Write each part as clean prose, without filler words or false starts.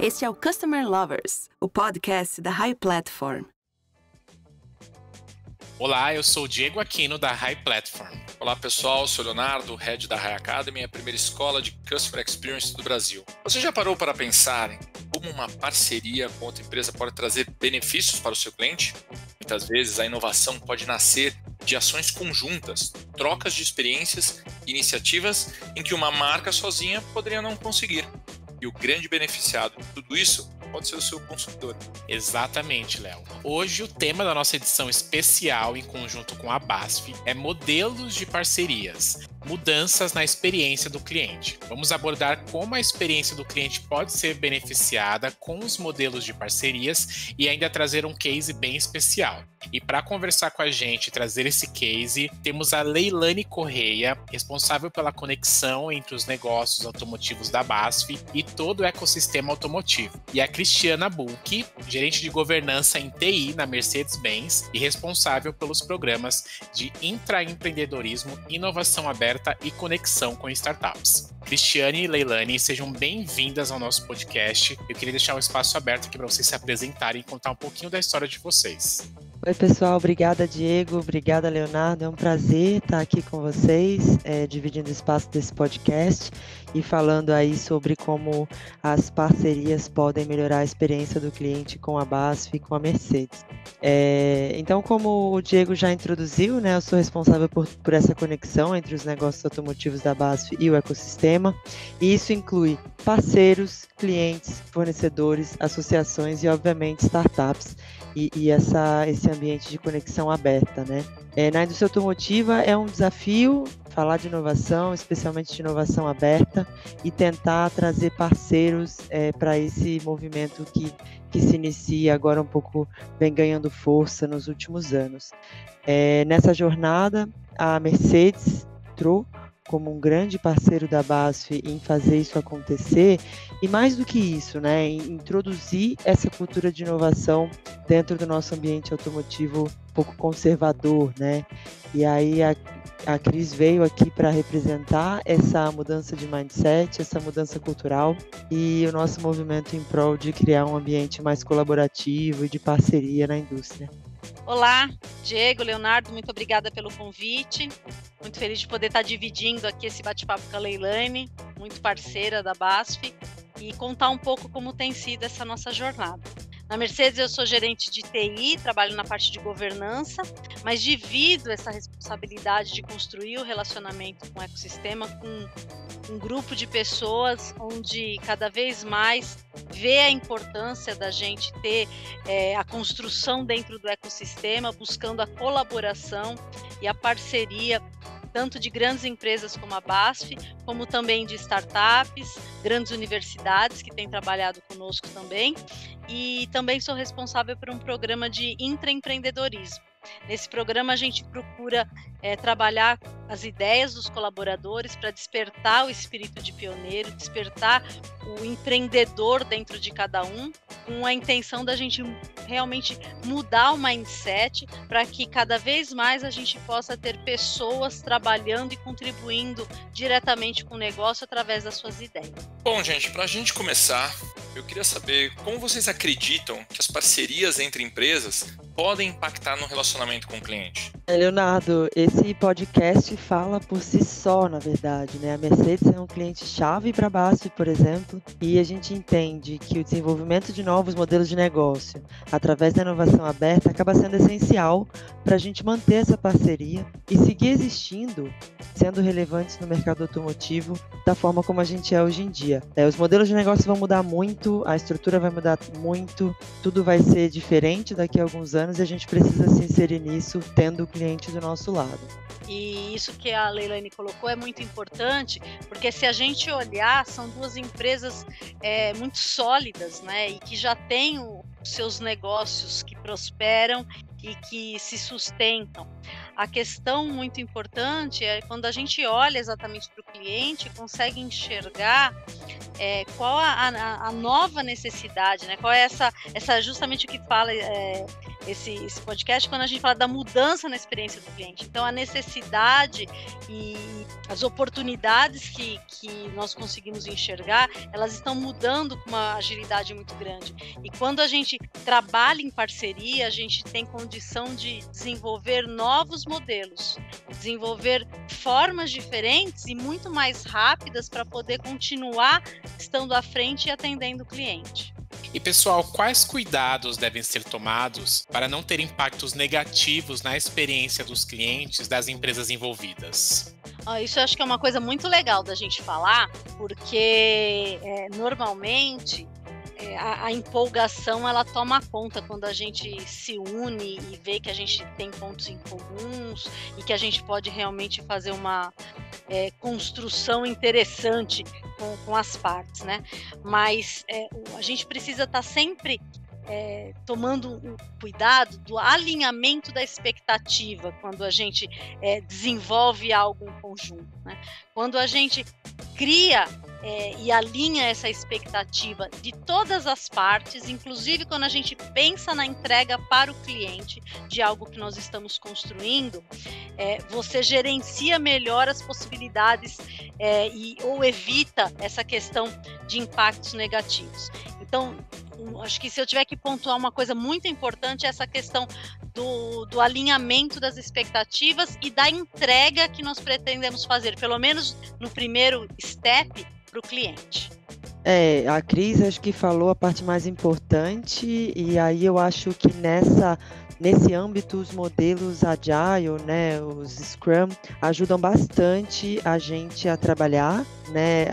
Este é o Customer Lovers, o podcast da High Platform. Olá, eu sou o Diego Aquino, da High Platform. Olá pessoal, sou o Leonardo, Head da High Academy, a primeira escola de Customer Experience do Brasil. Você já parou para pensar em como uma parceria com outra empresa pode trazer benefícios para o seu cliente? Muitas vezes a inovação pode nascer de ações conjuntas, trocas de experiências e iniciativas em que uma marca sozinha poderia não conseguir. E o grande beneficiado de tudo isso pode ser o seu consumidor. Exatamente, Léo. Hoje o tema da nossa edição especial, em conjunto com a BASF, é modelos de parcerias, mudanças na experiência do cliente. Vamos abordar como a experiência do cliente pode ser beneficiada com os modelos de parcerias e ainda trazer um case bem especial. E para conversar com a gente e trazer esse case, temos a Leilane Correia, responsável pela conexão entre os negócios automotivos da BASF e todo o ecossistema automotivo. E a Cristiana Bulck, gerente de governança em TI na Mercedes-Benz e responsável pelos programas de intraempreendedorismo, inovação aberta e conexão com startups. Cristiane e Leilane, sejam bem-vindas ao nosso podcast. Eu queria deixar um espaço aberto aqui para vocês se apresentarem e contar um pouquinho da história de vocês. Oi pessoal, obrigada Diego, obrigada Leonardo, é um prazer estar aqui com vocês, dividindo o espaço desse podcast e falando aí sobre como as parcerias podem melhorar a experiência do cliente com a BASF e com a Mercedes. Então, como o Diego já introduziu, né, eu sou responsável por essa conexão entre os negócios automotivos da BASF e o ecossistema, e isso inclui parceiros, clientes, fornecedores, associações e, obviamente, startups, e esse ambiente de conexão aberta, né? Na indústria automotiva é um desafio falar de inovação, especialmente de inovação aberta, e tentar trazer parceiros para esse movimento que se inicia agora um pouco, vem ganhando força nos últimos anos. Nessa jornada, a Mercedes entrou como um grande parceiro da BASF em fazer isso acontecer, e mais do que isso, né, em introduzir essa cultura de inovação dentro do nosso ambiente automotivo um pouco conservador, né, e aí a Cris veio aqui para representar essa mudança de mindset, essa mudança cultural e o nosso movimento em prol de criar um ambiente mais colaborativo e de parceria na indústria. Olá, Diego, Leonardo, muito obrigada pelo convite. Muito feliz de poder estar dividindo aqui esse bate-papo com a Leilane, muito parceira da BASF, e contar um pouco como tem sido essa nossa jornada. Na Mercedes eu sou gerente de TI, trabalho na parte de governança, mas divido essa responsabilidade de construir o relacionamento com o ecossistema com um grupo de pessoas onde cada vez mais vê a importância da gente ter a construção dentro do ecossistema, buscando a colaboração e a parceria tanto de grandes empresas como a BASF, como também de startups, grandes universidades que têm trabalhado conosco também, e também sou responsável por um programa de intraempreendedorismo. Nesse programa a gente procura trabalhar as ideias dos colaboradores para despertar o espírito de pioneiro, despertar o empreendedor dentro de cada um, com a intenção da gente realmente mudar o mindset para que cada vez mais a gente possa ter pessoas trabalhando e contribuindo diretamente com o negócio através das suas ideias. Bom, gente, para a gente começar, eu queria saber como vocês acreditam que as parcerias entre empresas podem impactar no relacionamento com o cliente? Leonardo, esse podcast fala por si só, na verdade, né? A Mercedes é um cliente-chave para a BASF, por exemplo, e a gente entende que o desenvolvimento de novos modelos de negócio, através da inovação aberta, acaba sendo essencial para a gente manter essa parceria e seguir existindo, sendo relevantes no mercado automotivo da forma como a gente é hoje em dia. Os modelos de negócio vão mudar muito, a estrutura vai mudar muito, tudo vai ser diferente daqui a alguns anos e a gente precisa se inserir nisso, tendo o cliente do nosso lado. E isso que a Leilane colocou é muito importante, porque se a gente olhar, são duas empresas muito sólidas, né, e que já têm os seus negócios que prosperam e que se sustentam. A questão muito importante é quando a gente olha exatamente para o cliente, consegue enxergar qual a nova necessidade, né? Qual é essa justamente o que fala esse podcast quando a gente fala da mudança na experiência do cliente. Então, a necessidade e as oportunidades que nós conseguimos enxergar, elas estão mudando com uma agilidade muito grande. E quando a gente trabalha em parceria, a gente tem condição de desenvolver novos modelos, desenvolver formas diferentes e muito mais rápidas para poder continuar estando à frente e atendendo o cliente. E pessoal, quais cuidados devem ser tomados para não ter impactos negativos na experiência dos clientes das empresas envolvidas? Isso eu acho que é uma coisa muito legal da gente falar, porque normalmente a empolgação ela toma conta quando a gente se une e vê que a gente tem pontos em comuns e que a gente pode realmente fazer uma construção interessante com as partes, né? Mas a gente precisa estar sempre tomando um cuidado do alinhamento da expectativa quando a gente desenvolve algo em conjunto, né? Quando a gente cria e alinha essa expectativa de todas as partes, inclusive quando a gente pensa na entrega para o cliente de algo que nós estamos construindo, você gerencia melhor as possibilidades ou evita essa questão de impactos negativos. Então, acho que se eu tiver que pontuar uma coisa muito importante é essa questão do alinhamento das expectativas e da entrega que nós pretendemos fazer, pelo menos no primeiro step, para o cliente. A Cris acho que falou a parte mais importante, e aí eu acho que nesse âmbito os modelos Agile, né, os Scrum, ajudam bastante a gente a trabalhar, né?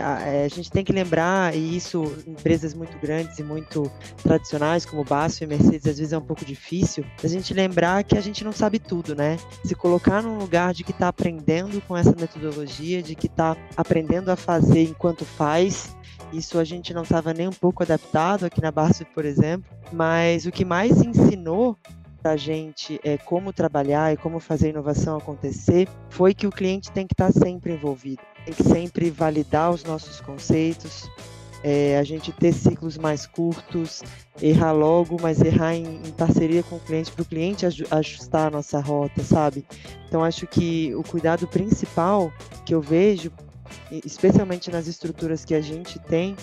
A gente tem que lembrar, e isso empresas muito grandes e muito tradicionais como BASF e Mercedes às vezes é um pouco difícil, a gente lembrar que a gente não sabe tudo, né? Se colocar num lugar de que está aprendendo com essa metodologia, de que está aprendendo a fazer enquanto faz. Isso a gente não estava nem um pouco adaptado aqui na BASF, por exemplo, mas o que mais ensinou para a gente como trabalhar e como fazer a inovação acontecer foi que o cliente tem que estar sempre envolvido, tem que sempre validar os nossos conceitos, a gente ter ciclos mais curtos, errar logo, mas errar em parceria com o cliente, para o cliente ajustar a nossa rota, sabe? Então acho que o cuidado principal que eu vejo, especialmente nas estruturas que a gente tem,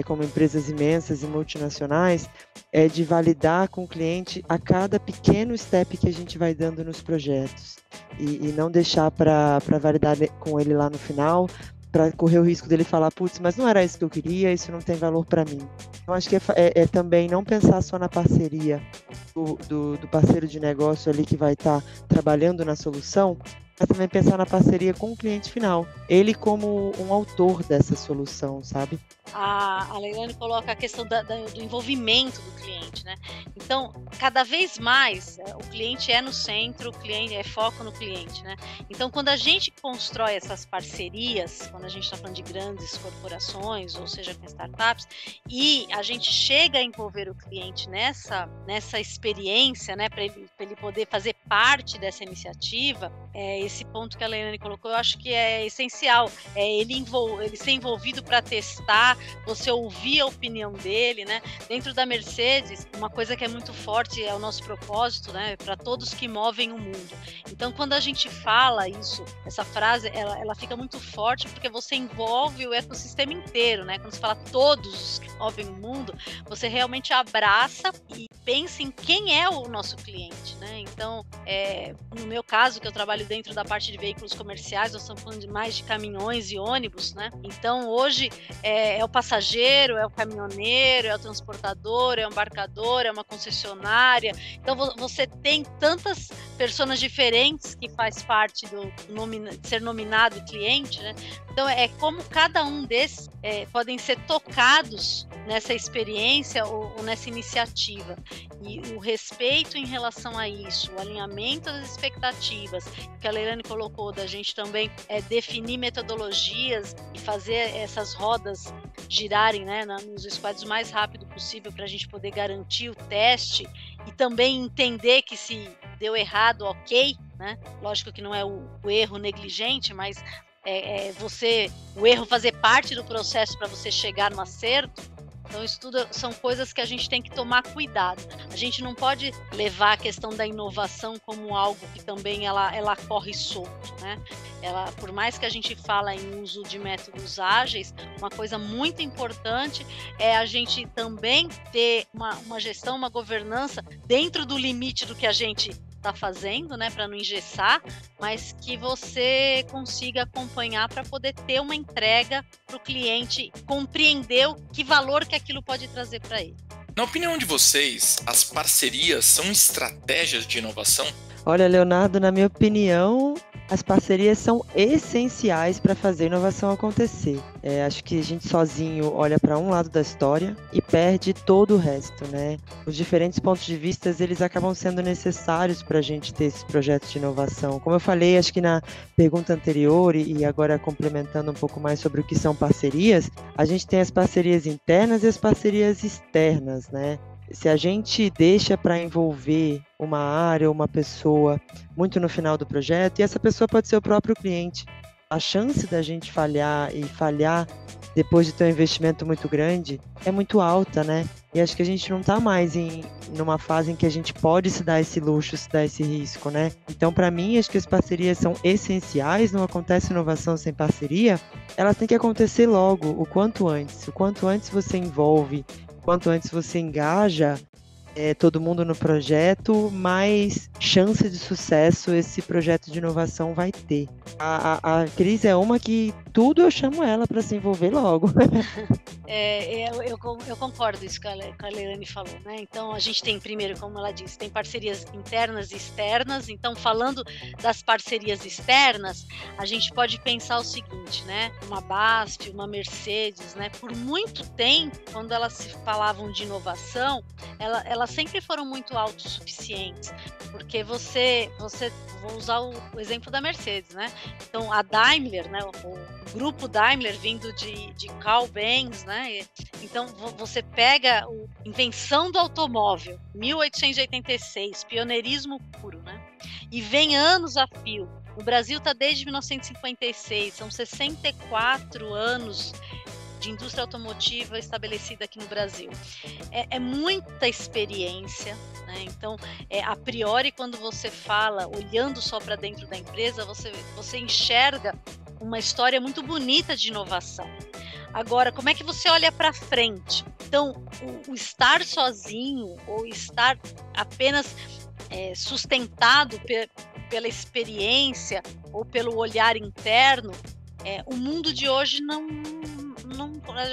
como empresas imensas e multinacionais, é de validar com o cliente a cada pequeno step que a gente vai dando nos projetos e não deixar para validar com ele lá no final, para correr o risco dele falar, putz, mas não era isso que eu queria, isso não tem valor para mim. Então acho que é também não pensar só na parceria do parceiro de negócio ali que vai estar trabalhando na solução, mas também pensar na parceria com o cliente final, ele como um autor dessa solução, sabe? A Leilane coloca a questão do envolvimento do cliente, né? Então, cada vez mais, o cliente é no centro, o cliente é foco no cliente, né? Então, quando a gente constrói essas parcerias, quando a gente está falando de grandes corporações, ou seja, com startups, e a gente chega a envolver o cliente nessa experiência, né, para ele poder fazer parte dessa iniciativa, esse ponto que a Leilane colocou, eu acho que é essencial, ele ser envolvido para testar, você ouvir a opinião dele, né? Dentro da Mercedes, uma coisa que é muito forte é o nosso propósito, né? Para todos que movem o mundo. Então, quando a gente fala isso, essa frase, ela fica muito forte porque você envolve o ecossistema inteiro, né? Quando você fala todos que movem o mundo, você realmente abraça e pensa em quem é o nosso cliente, né? Então, no meu caso, que eu trabalho dentro da parte de veículos comerciais, nós estamos falando mais de caminhões e ônibus, né? Então, hoje é o passageiro, é o caminhoneiro, é o transportador, é o embarcador, é uma concessionária. Então, você tem tantas pessoas diferentes que faz parte de ser nominado cliente, né? Então, é como cada um desses podem ser tocados nessa experiência ou nessa iniciativa. E o respeito em relação a isso, o alinhamento das expectativas, que a Leilane colocou, da gente também definir metodologias e fazer essas rodas girarem, né, nos squads o mais rápido possível para a gente poder garantir o teste e também entender que se deu errado, ok, né? Lógico que não é o erro negligente, mas o erro fazer parte do processo para você chegar no acerto. Então, isso tudo são coisas que a gente tem que tomar cuidado. A gente não pode levar a questão da inovação como algo que também ela corre solto, né? Por mais que a gente fala em uso de métodos ágeis, uma coisa muito importante é a gente também ter uma gestão, uma governança dentro do limite do que a gente está fazendo, né, para não engessar, mas que você consiga acompanhar para poder ter uma entrega para o cliente compreender que valor que aquilo pode trazer para ele. Na opinião de vocês, as parcerias são estratégias de inovação? Olha, Leonardo, na minha opinião, as parcerias são essenciais para fazer a inovação acontecer. Acho que a gente sozinho olha para um lado da história e perde todo o resto, né? Os diferentes pontos de vista, eles acabam sendo necessários para a gente ter esses projetos de inovação. Como eu falei, acho que na pergunta anterior e agora complementando um pouco mais sobre o que são parcerias, a gente tem as parcerias internas e as parcerias externas, né? Se a gente deixa para envolver uma área ou uma pessoa muito no final do projeto, e essa pessoa pode ser o próprio cliente, a chance da gente falhar e falhar depois de ter um investimento muito grande é muito alta, né? E acho que a gente não está mais numa fase em que a gente pode se dar esse luxo, se dar esse risco, né? Então, para mim, acho que as parcerias são essenciais, não acontece inovação sem parceria, elas têm que acontecer logo, o quanto antes. O quanto antes você envolve, quanto antes você engaja todo mundo no projeto, mais chance de sucesso esse projeto de inovação vai ter. A Cris é uma que tudo eu chamo ela para se envolver logo. Eu concordo isso que a Leilane falou, né? Então a gente tem primeiro, como ela disse, tem parcerias internas e externas. Então, falando das parcerias externas, a gente pode pensar o seguinte, né? Uma BASF, uma Mercedes, né? Por muito tempo, quando elas se falavam de inovação, elas sempre foram muito autossuficientes, porque vou usar o exemplo da Mercedes, né? Então a Daimler, né? O grupo Daimler vindo de Carl Benz, né? Então você pega a invenção do automóvel, 1886, pioneirismo puro, né? E vem anos a fio. O Brasil está desde 1956, são 64 anos de indústria automotiva estabelecida aqui no Brasil. É muita experiência, né? Então, a priori, quando você fala, olhando só para dentro da empresa, você enxerga uma história muito bonita de inovação. Agora, como é que você olha para frente? Então, o estar sozinho ou estar apenas sustentado pela experiência ou pelo olhar interno, o mundo de hoje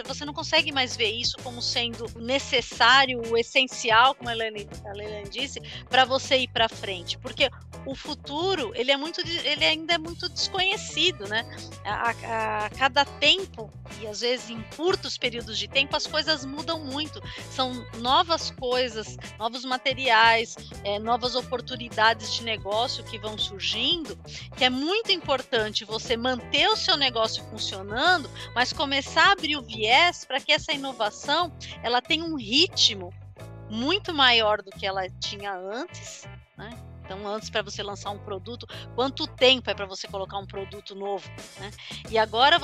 você não consegue mais ver isso como sendo necessário, o essencial, como a Leilane disse, para você ir para frente, porque o futuro ele ainda é muito desconhecido, né? A cada tempo, e às vezes em curtos períodos de tempo, as coisas mudam muito, são novas coisas, novos materiais, novas oportunidades de negócio que vão surgindo, que é muito importante você manter o seu negócio funcionando, mas começar a abrir o viés para que essa inovação ela tenha um ritmo muito maior do que ela tinha antes, né? Então, antes, para você lançar um produto, quanto tempo é para você colocar um produto novo, né? E agora,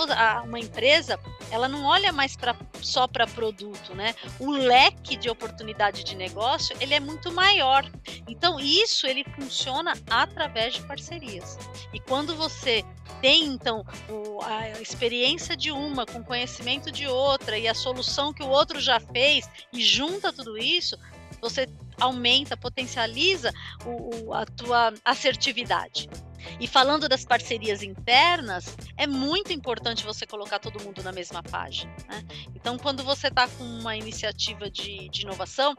uma empresa, ela não olha mais só para produto, né? O leque de oportunidade de negócio, ele é muito maior. Então, isso, ele funciona através de parcerias. E quando você tem, então, a experiência de uma com conhecimento de outra e a solução que o outro já fez e junta tudo isso, você aumenta, potencializa a tua assertividade. E falando das parcerias internas, é muito importante você colocar todo mundo na mesma página, né? Então, quando você está com uma iniciativa de inovação,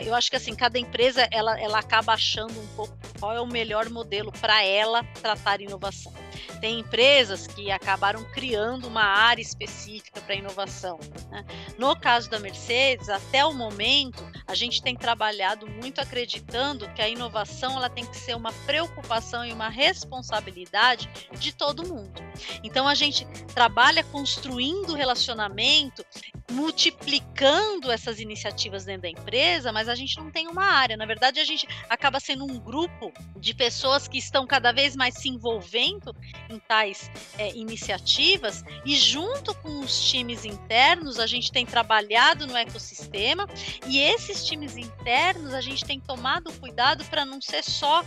eu acho que assim, cada empresa ela acaba achando um pouco qual é o melhor modelo para ela tratar inovação. Tem empresas que acabaram criando uma área específica para inovação, né? No caso da Mercedes, até o momento, a gente tem trabalhado muito acreditando que a inovação ela tem que ser uma preocupação e uma responsabilidade de todo mundo. Então, a gente trabalha construindo relacionamento multiplicando essas iniciativas dentro da empresa, mas a gente não tem uma área. Na verdade, a gente acaba sendo um grupo de pessoas que estão cada vez mais se envolvendo em tais iniciativas, e junto com os times internos, a gente tem trabalhado no ecossistema, e esses times internos, a gente tem tomado cuidado para não ser só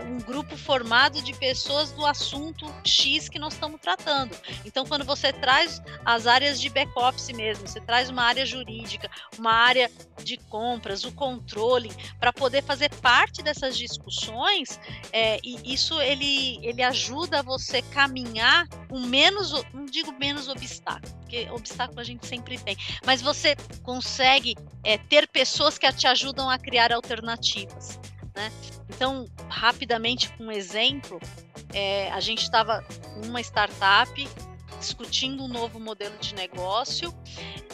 um grupo formado de pessoas do assunto X que nós estamos tratando. Então, quando você traz as áreas de back-office mesmo, você traz uma área jurídica, uma área de compras, o controle, para poder fazer parte dessas discussões, e isso ele ajuda você caminhar com menos, não digo menos obstáculo, porque obstáculo a gente sempre tem, mas você consegue ter pessoas que te ajudam a criar alternativas, né? Então, rapidamente, com um exemplo, a gente estava com uma startup discutindo um novo modelo de negócio,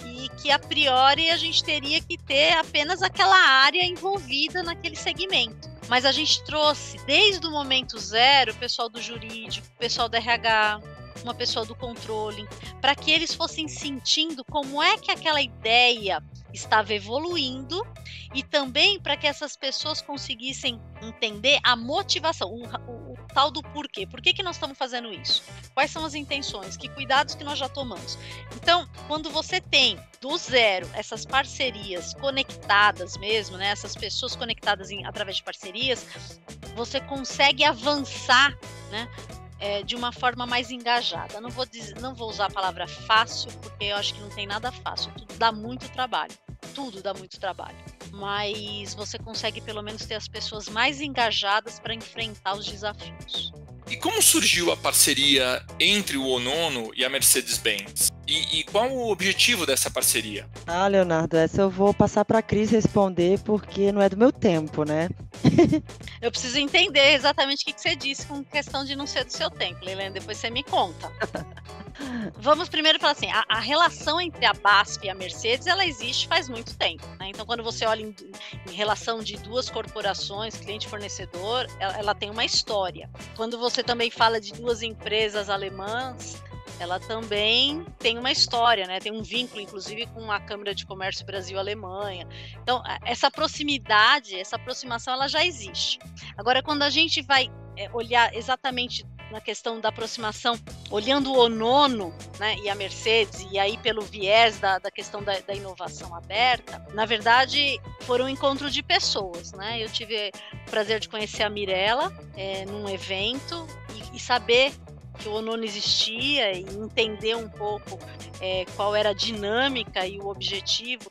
e que a priori a gente teria que ter apenas aquela área envolvida naquele segmento. Mas a gente trouxe desde o momento zero o pessoal do jurídico, o pessoal do RH, uma pessoa do controle, para que eles fossem sentindo como é que aquela ideia estava evoluindo, e também para que essas pessoas conseguissem entender a motivação, o tal do porquê. Por que nós estamos fazendo isso? Quais são as intenções? Que cuidados que nós já tomamos? Então, quando você tem do zero essas parcerias conectadas mesmo, né, essas pessoas conectadas através de parcerias, você consegue avançar, né, de uma forma mais engajada. Não vou usar a palavra fácil, porque eu acho que não tem nada fácil. Tudo dá muito trabalho. Mas você consegue pelo menos ter as pessoas mais engajadas para enfrentar os desafios. E como surgiu a parceria entre o Onono e a Mercedes-Benz? E qual o objetivo dessa parceria? Leonardo, essa eu vou passar para a Cris responder, porque não é do meu tempo, né? Eu preciso entender exatamente o que você disse com questão de não ser do seu tempo, Leilane, depois você me conta. Vamos primeiro falar assim, a relação entre a BASF e a Mercedes, ela existe faz muito tempo, né? Então, quando você olha em relação de duas corporações, cliente e fornecedor, ela tem uma história. Quando você também fala de duas empresas alemãs, ela também tem uma história, né? Tem um vínculo, inclusive, com a Câmara de Comércio Brasil-Alemanha. Então, essa proximidade, essa aproximação, ela já existe. Agora, quando a gente vai olhar exatamente na questão da aproximação, olhando o Onono, né, e a Mercedes, e aí pelo viés da questão da inovação aberta, na verdade, foram um encontro de pessoas, né? Eu tive o prazer de conhecer a Mirella num evento e saber que o Onono existia e entender um pouco qual era a dinâmica e o objetivo.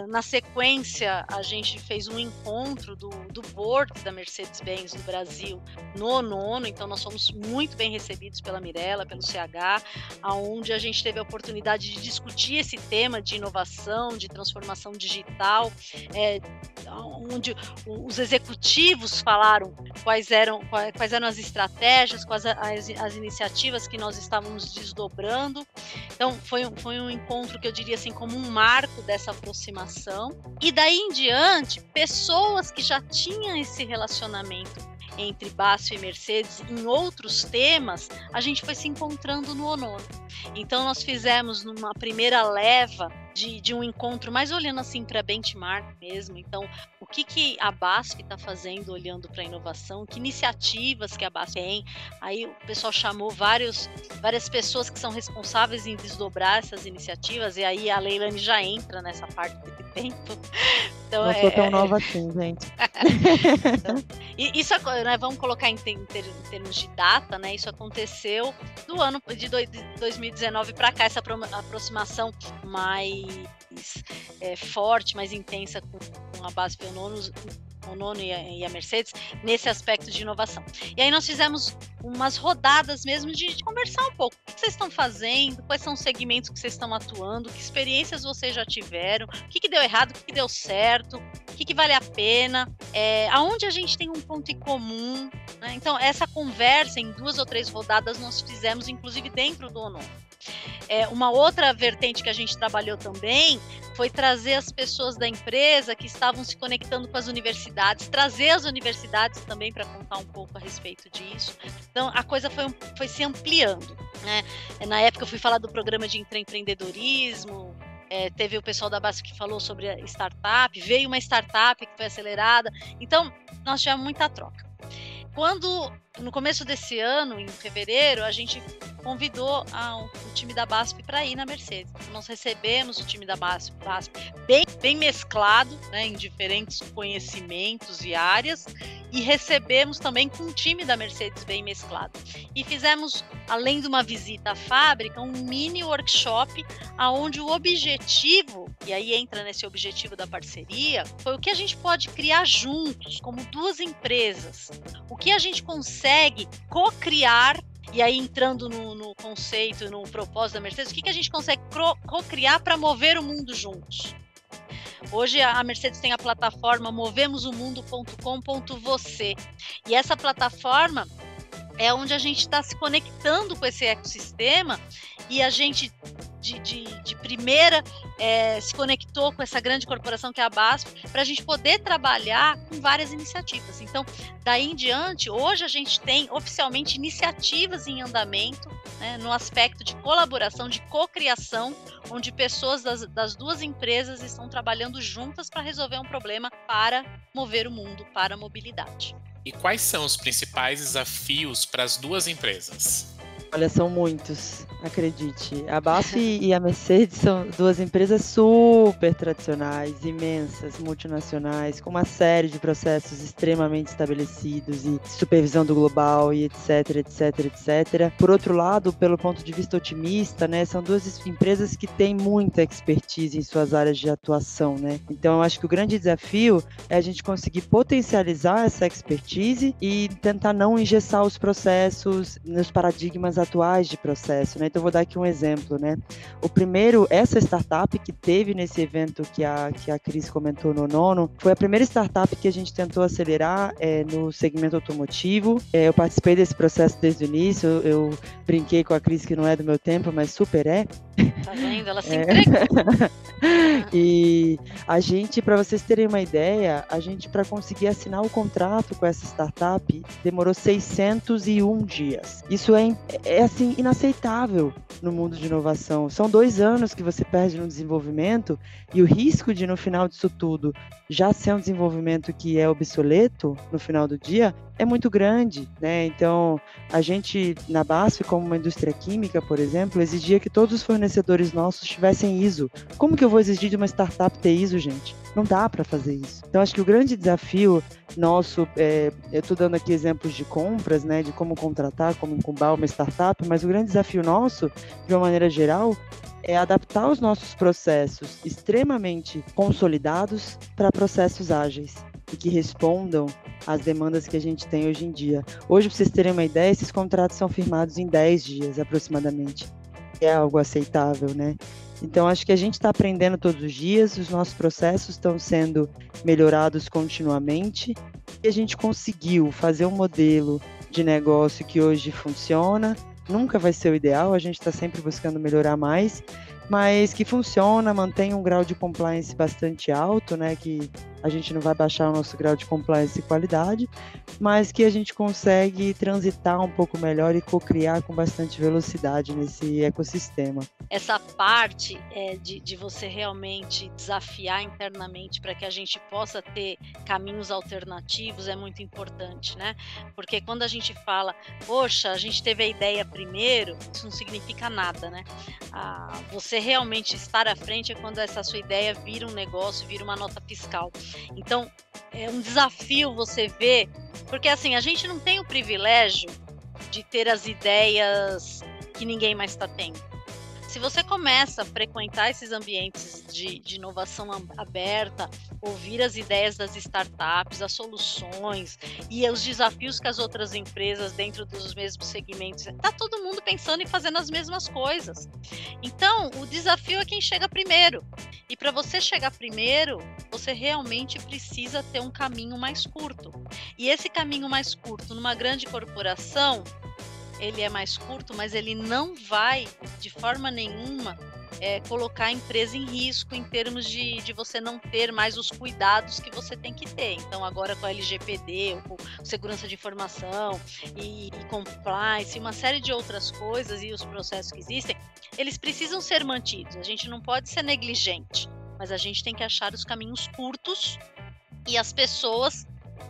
Na sequência, a gente fez um encontro do board da Mercedes-Benz no Brasil no Onono, então nós fomos muito bem recebidos pela Mirella, pelo CH, onde a gente teve a oportunidade de discutir esse tema de inovação, de transformação digital, onde os executivos falaram quais eram as estratégias, quais as iniciativas que nós estávamos desdobrando. Então, foi um encontro que eu diria assim, como um marco dessa aproximação. E daí em diante, pessoas que já tinham esse relacionamento entre BASF e Mercedes em outros temas, a gente foi se encontrando no Onono. Então, nós fizemos numa primeira leva de um encontro, mais olhando assim para benchmark mesmo. Então, o que a BASF está fazendo olhando para a inovação, que iniciativas que a BASF tem. Aí o pessoal chamou várias pessoas que são responsáveis em desdobrar essas iniciativas, e aí a Leilane já entra nessa parte desse tempo. Então, não sou tão nova assim, gente. Então, isso, né, vamos colocar em termos de data, né? Isso aconteceu do ano de 2019 para cá, essa aproximação mais forte, mais intensa com a BASF e Onono e a Mercedes nesse aspecto de inovação. E aí nós fizemos umas rodadas mesmo de conversar um pouco. O que vocês estão fazendo? Quais são os segmentos que vocês estão atuando? Que experiências vocês já tiveram? O que deu errado? O que deu certo? O que vale a pena? Aonde a gente tem um ponto em comum? Né? Então, essa conversa em 2 ou 3 rodadas nós fizemos, inclusive dentro do Onono. Uma outra vertente que a gente trabalhou também foi trazer as pessoas da empresa que estavam se conectando com as universidades, trazer as universidades também para contar um pouco a respeito disso. Então, a coisa foi se ampliando, né? Na época eu fui falar do programa de intraempreendedorismo, teve o pessoal da BASF que falou sobre a startup, veio uma startup que foi acelerada, então nós tivemos muita troca. Quando, no começo desse ano, em fevereiro, a gente convidou o time da BASF para ir na Mercedes. Nós recebemos o time da BASF bem mesclado, né, em diferentes conhecimentos e áreas, e recebemos também com o time da Mercedes bem mesclado. E fizemos, além de uma visita à fábrica, um mini workshop, onde o objetivo, e aí entra nesse objetivo da parceria, foi o que a gente pode criar juntos, como duas empresas. O que a gente consegue co-criar, e aí entrando no conceito, no propósito da Mercedes, o que a gente consegue co-criar para mover o mundo juntos? Hoje a Mercedes tem a plataforma movemosomundo.com.você, e essa plataforma é onde a gente está se conectando com esse ecossistema, e a gente de primeira se conectou com essa grande corporação que é a BASF, para a gente poder trabalhar com várias iniciativas. Então, daí em diante, hoje a gente tem oficialmente iniciativas em andamento, né, no aspecto de colaboração, de cocriação, onde pessoas das duas empresas estão trabalhando juntas para resolver um problema para mover o mundo para a mobilidade. E quais são os principais desafios para as duas empresas? Olha, são muitos, acredite. A BASF e a Mercedes são duas empresas super tradicionais, imensas, multinacionais, com uma série de processos extremamente estabelecidos e supervisão do global e etc, etc, etc. Por outro lado, pelo ponto de vista otimista, né, são duas empresas que têm muita expertise em suas áreas de atuação, né? Então, eu acho que o grande desafio é a gente conseguir potencializar essa expertise e tentar não engessar os processos nos paradigmas atuais de processo, né? Então, eu vou dar aqui um exemplo, né? O primeiro, essa startup que teve nesse evento que a Cris comentou no nono, foi a primeira startup que a gente tentou acelerar no segmento automotivo. Eu participei desse processo desde o início, eu brinquei com a Cris que não é do meu tempo, mas super é. Tá vendo? Ela se entregou. E a gente, para vocês terem uma ideia, a gente, para conseguir assinar o contrato com essa startup, demorou 601 dias. Isso é assim, inaceitável no mundo de inovação. São 2 anos que você perde no desenvolvimento, e o risco de, no final disso tudo, já ser um desenvolvimento que é obsoleto no final do dia, é muito grande, né? Então, a gente, na BASF, como uma indústria química, por exemplo, exigia que todos os fornecedores nossos tivessem ISO. Como que eu vou exigir de uma startup ter ISO, gente? Não dá para fazer isso. Então, acho que o grande desafio nosso, eu estou dando aqui exemplos de compras, né, de como contratar, como incubar uma startup, mas o grande desafio nosso, de uma maneira geral, é adaptar os nossos processos extremamente consolidados para processos ágeis e que respondam às demandas que a gente tem hoje em dia. Hoje, para vocês terem uma ideia, esses contratos são firmados em 10 dias, aproximadamente. É algo aceitável, né? Então, acho que a gente está aprendendo todos os dias, os nossos processos estão sendo melhorados continuamente, e a gente conseguiu fazer um modelo de negócio que hoje funciona. Nunca vai ser o ideal, a gente está sempre buscando melhorar mais, mas que funciona, mantém um grau de compliance bastante alto, né, que a gente não vai baixar o nosso grau de compliance e qualidade, mas que a gente consegue transitar um pouco melhor e co-criar com bastante velocidade nesse ecossistema. Essa parte de você realmente desafiar internamente para que a gente possa ter caminhos alternativos é muito importante, né? Porque quando a gente fala, poxa, a gente teve a ideia primeiro, isso não significa nada, né? Você realmente estar à frente é quando essa sua ideia vira um negócio, vira uma nota fiscal. Então, é um desafio você ver, porque assim, a gente não tem o privilégio de ter as ideias que ninguém mais está tendo. Se você começa a frequentar esses ambientes de inovação aberta, ouvir as ideias das startups, as soluções e os desafios que as outras empresas dentro dos mesmos segmentos, está todo mundo pensando e fazendo as mesmas coisas. Então, o desafio é quem chega primeiro. E para você chegar primeiro, você realmente precisa ter um caminho mais curto. E esse caminho mais curto, numa grande corporação, ele é mais curto, mas ele não vai, de forma nenhuma, colocar a empresa em risco em termos de você não ter mais os cuidados que você tem que ter. Então, agora com a LGPD, ou com segurança de informação e compliance, uma série de outras coisas e os processos que existem, eles precisam ser mantidos. A gente não pode ser negligente, mas a gente tem que achar os caminhos curtos e as pessoas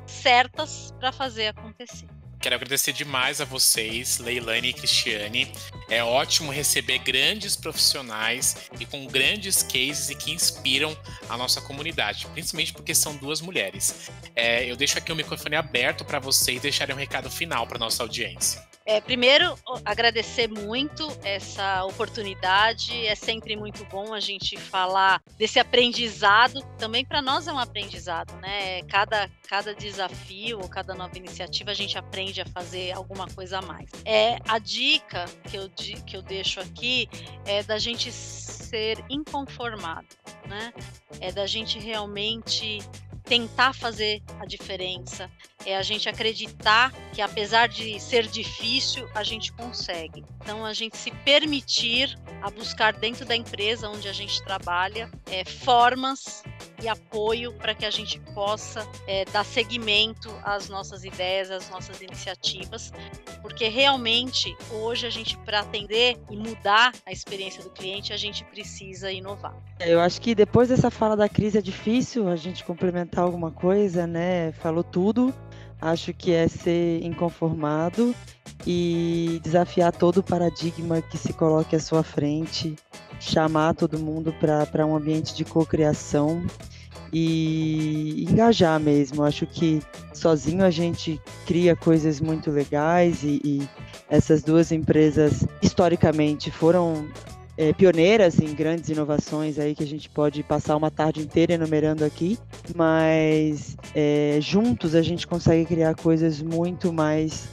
certas para fazer acontecer. Quero agradecer demais a vocês, Leilane e Cristiane. É ótimo receber grandes profissionais e com grandes cases e que inspiram a nossa comunidade, principalmente porque são duas mulheres. Eu deixo aqui o microfone aberto para vocês deixarem um recado final para nossa audiência. Primeiro, agradecer muito essa oportunidade. É sempre muito bom a gente falar desse aprendizado. Também para nós é um aprendizado, né? Cada desafio ou cada nova iniciativa a gente aprende a fazer alguma coisa a mais. A dica que eu deixo aqui é da gente ser inconformado, né? É da gente realmente tentar fazer a diferença, é a gente acreditar que apesar de ser difícil, a gente consegue. Então, a gente se permitir a buscar dentro da empresa onde a gente trabalha formas e apoio para que a gente possa dar seguimento às nossas ideias, às nossas iniciativas, porque realmente hoje a gente, para atender e mudar a experiência do cliente, a gente precisa inovar. Eu acho que depois dessa fala da Cris é difícil a gente complementar alguma coisa, né? Falou tudo. Acho que é ser inconformado e desafiar todo o paradigma que se coloque à sua frente, chamar todo mundo para um ambiente de cocriação e engajar mesmo. Acho que sozinho a gente cria coisas muito legais e essas duas empresas historicamente foram pioneiras em grandes inovações aí que a gente pode passar uma tarde inteira enumerando aqui, mas juntos a gente consegue criar coisas muito mais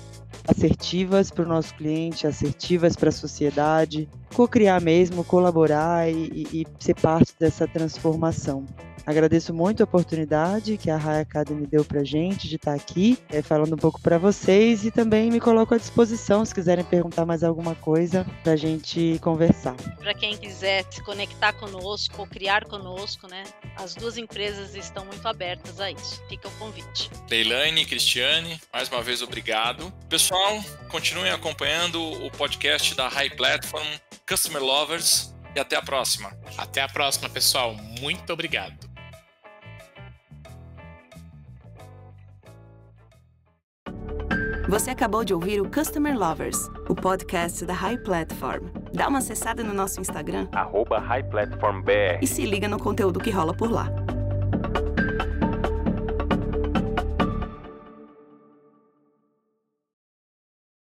assertivas para o nosso cliente, assertivas para a sociedade, co-criar mesmo, colaborar e ser parte dessa transformação. Agradeço muito a oportunidade que a High Academy deu para a gente de estar aqui, falando um pouco para vocês e também me coloco à disposição se quiserem perguntar mais alguma coisa para a gente conversar. Para quem quiser se conectar conosco ou criar conosco, né? As duas empresas estão muito abertas a isso. Fica o convite. Leilane e Cristiane, mais uma vez obrigado. Pessoal, continuem acompanhando o podcast da High Platform, Customer Lovers, e até a próxima. Até a próxima, pessoal. Muito obrigado. Você acabou de ouvir o Customer Lovers, o podcast da High Platform. Dá uma acessada no nosso Instagram, @HighPlatformBR, e se liga no conteúdo que rola por lá.